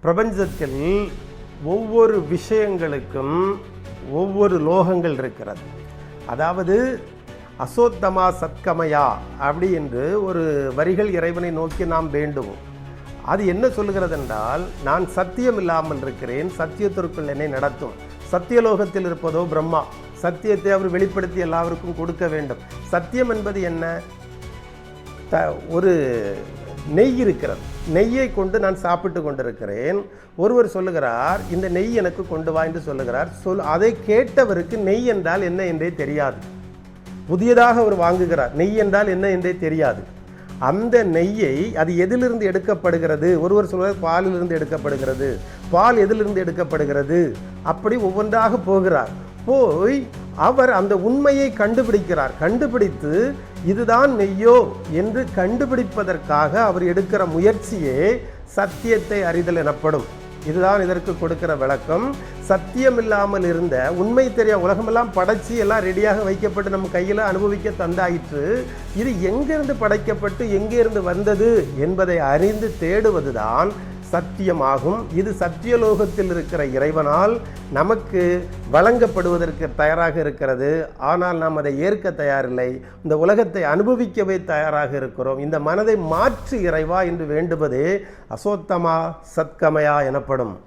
பிரபஞ்சத்தில் ஒவ்வொரு விஷயங்களுக்கும் ஒவ்வொரு லோகங்கள் இருக்கிறது. அதாவது அசோத்தமா சத்கமயா அப்படி என்று ஒரு வரிகள் இறைவனை நோக்கி நாம் வேண்டுவோம். அது என்ன சொல்லுகிறது என்றால், நான் சத்தியம் இல்லாமல் இருக்கிறேன், சத்தியத்திற்குள் என்னை நடத்தும். சத்தியலோகத்தில் இருப்பதோ பிரம்மா, சத்தியத்தை அவர் வெளிப்படுத்தி எல்லாருக்கும் கொடுக்க வேண்டும். சத்தியம் என்பது என்ன? ஒரு நெய் இருக்கிறது, நெய்யை கொண்டு நான் சாப்பிட்டு கொண்டிருக்கிறேன். ஒருவர் சொல்லுகிறார், இந்த நெய் எனக்கு கொண்டு வா என்று சொல்லுகிறார். அதை கேட்டவருக்கு நெய் என்றால் என்ன என்றே தெரியாது. புதியதாக அவர் வாங்குகிறார், நெய் என்றால் என்ன என்றே தெரியாது. அந்த நெய்யை அது எதிலிருந்து எடுக்கப்படுகிறது? ஒருவர் சொல்வது பாலிலிருந்து எடுக்கப்படுகிறது, பால் எதிலிருந்து எடுக்கப்படுகிறது, அப்படி ஒவ்வொன்றாக போகிறார். போய் அவர் அந்த உண்மையை கண்டுபிடிக்கிறார். கண்டுபிடித்து இதுதான் நெய்யோ என்று கண்டுபிடிப்பதற்காக அவர் எடுக்கிற முயற்சியே சத்தியத்தை அறிதல் எனப்படும். இதுதான் இதற்கு கொடுக்கிற விளக்கம். சத்தியம் இல்லாமல் இருந்த உண்மை தெரிய உலகமெல்லாம் படைச்சி எல்லாம் ரெடியாக வைக்கப்பட்டு நம்ம கையில் அனுபவிக்க தந்தாயிற்று. இது எங்கிருந்து படைக்கப்பட்டு எங்கிருந்து வந்தது என்பதை அறிந்து தேடுவதுதான் சத்தியமாகும். இது சத்தியலோகத்தில் இருக்கிற இறைவனால் நமக்கு வழங்கப்படுவதற்கு தயாராக இருக்கிறது. ஆனால் நாம் அதை ஏற்க தயாரில்லை. இந்த உலகத்தை அனுபவிக்கவே தயாராக இருக்கிறோம். இந்த மனதை மாற்று இறைவா என்று வேண்டுவதே அசோத்தமா சத்கமயா எனப்படும்.